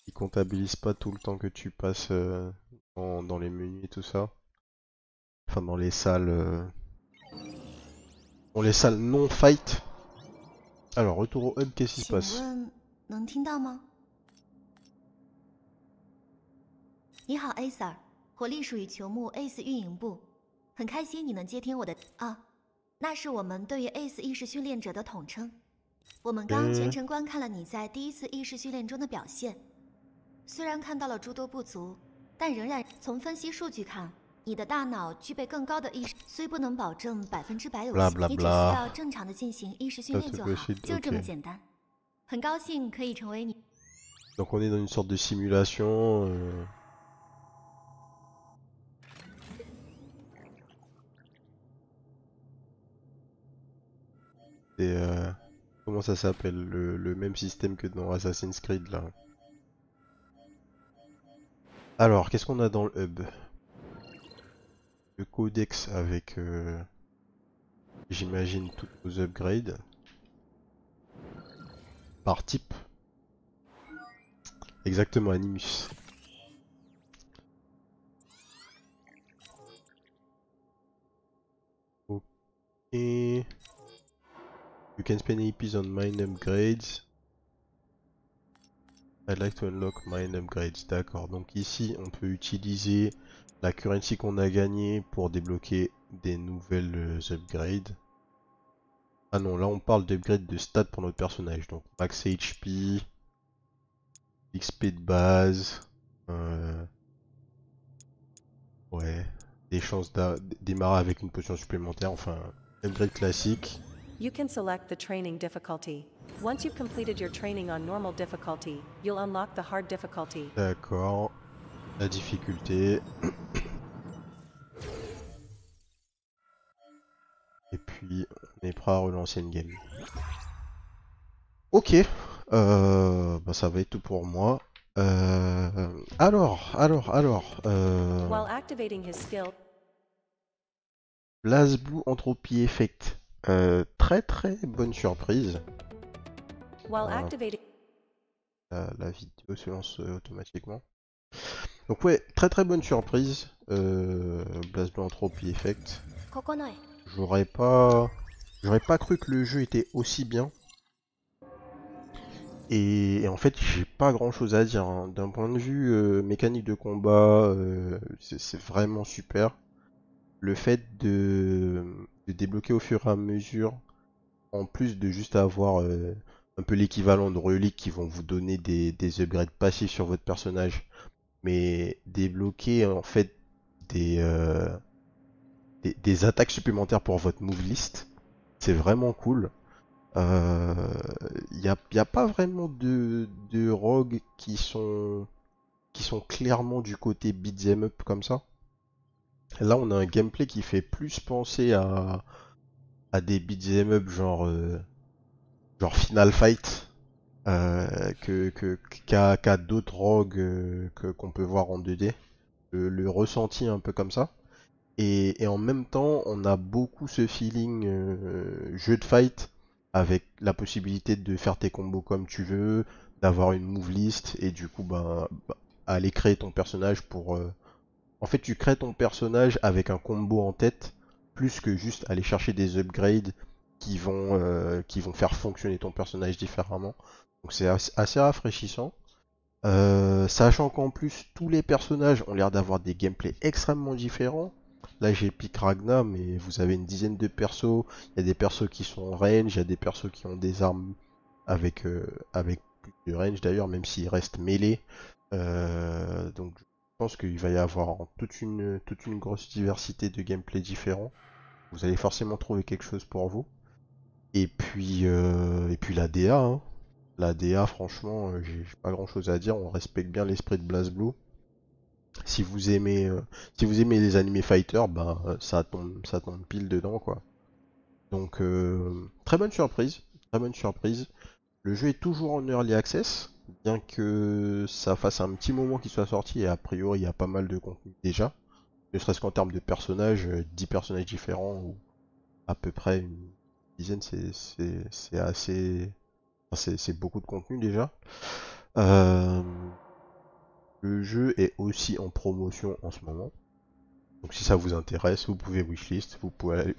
Il comptabilise pas tout le temps que tu passes dans les menus et tout ça. Enfin dans les salles. Dans les salles non fight. Alors retour au hub, qu'est-ce qui se 请 passe? 问能听到吗？你好 ，A Sir，我隶属于球幕 ACE 运营部，很开心你能接听我的啊，那是我们对于 ACE 意识训练者的统称。我们刚全程观看了你在第一次意识训练中的表现，虽然看到了诸多不足，但仍然从分析数据看，你的大脑具备更高的意识，虽不能保证100%有效，你只需要正常的进行意识训练就好，就这么简单。很高兴可以成为你。 Donc on est dans une sorte de simulation. Et comment ça s'appelle le même système que dans Assassin's Creed là. Alors, qu'est-ce qu'on a dans le hub? Le codex avec, j'imagine, toutes nos upgrades. Par type. Exactement, Animus. Ok. You can spend APs on mine upgrades. I'd like to unlock mine upgrades. D'accord, donc ici on peut utiliser la currency qu'on a gagnée pour débloquer des nouvelles upgrades. Ah non, là on parle d'upgrade de stats pour notre personnage. Donc max HP, XP de base, ouais, des chances de démarrer avec une potion supplémentaire, enfin upgrade classique. You can select the training difficulty. Once you've completed your training on normal difficulty, you'll unlock the hard difficulty. D'accord, la difficulté. Et puis on est prêt à relancer une game. Ok, bah ça va être tout pour moi. Alors, While activating his skill, BlazBlue Entropy Effect. Très bonne surprise. while activating La vidéo se lance automatiquement. Donc ouais, très bonne surprise. BlazBlue Entropy Effect. ここのへ J'aurais pas cru que le jeu était aussi bien. Et en fait, j'ai pas grand chose à dire, hein. D'un point de vue mécanique de combat, c'est vraiment super. Le fait de débloquer au fur et à mesure, en plus de juste avoir un peu l'équivalent de reliques qui vont vous donner des upgrades passifs sur votre personnage, mais débloquer en fait des attaques supplémentaires pour votre move list, c'est vraiment cool. Y a pas vraiment de rogues qui sont clairement du côté beat'em up comme ça. Là, on a un gameplay qui fait plus penser à des beat'em up genre Final Fight qu'à d'autres rogues qu'on peut voir en 2D. Le ressenti un peu comme ça. Et en même temps, on a beaucoup ce feeling jeu de fight avec la possibilité de faire tes combos comme tu veux, d'avoir une move list et du coup aller créer ton personnage pour en fait, tu crées ton personnage avec un combo en tête, plus que juste aller chercher des upgrades qui vont faire fonctionner ton personnage différemment. Donc c'est assez rafraîchissant. Sachant qu'en plus, tous les personnages ont l'air d'avoir des gameplays extrêmement différents. Là, j'ai pick Ragna, mais vous avez une dizaine de persos. Il y a des persos qui sont en range, il y a des persos qui ont des armes avec plus de range d'ailleurs, même s'ils restent mêlés. Donc je pense qu'il va y avoir toute une grosse diversité de gameplay différents. Vous allez forcément trouver quelque chose pour vous. Et puis la DA, hein. La DA, franchement, j'ai pas grand chose à dire. On respecte bien l'esprit de BlazBlue. Si vous aimez, si vous aimez les animés fighters, ça tombe pile dedans, quoi. Donc, très bonne surprise, très bonne surprise. Le jeu est toujours en early access, bien que ça fasse un petit moment qu'il soit sorti et a priori il y a pas mal de contenu déjà. Ne serait-ce qu'en termes de personnages, 10 personnages différents ou à peu près une dizaine, c'est assez, c'est beaucoup de contenu déjà. Euh, le jeu est aussi en promotion en ce moment. Donc si ça vous intéresse, vous pouvez wishlist, vous pouvez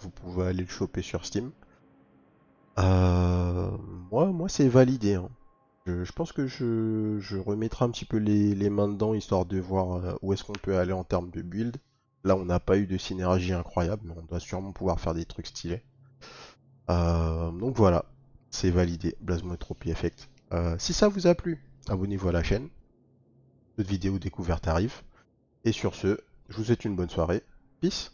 aller le choper sur Steam. Euh, moi c'est validé, hein. Je pense que je remettrai un petit peu les mains dedans histoire de voir où est-ce qu'on peut aller en termes de build. Là, on n'a pas eu de synergie incroyable, mais on doit sûrement pouvoir faire des trucs stylés. Donc voilà, c'est validé, Blasmotropy Effect. Si ça vous a plu, abonnez-vous à la chaîne. D'autres vidéos découvertes arrivent. Et sur ce, je vous souhaite une bonne soirée. Peace!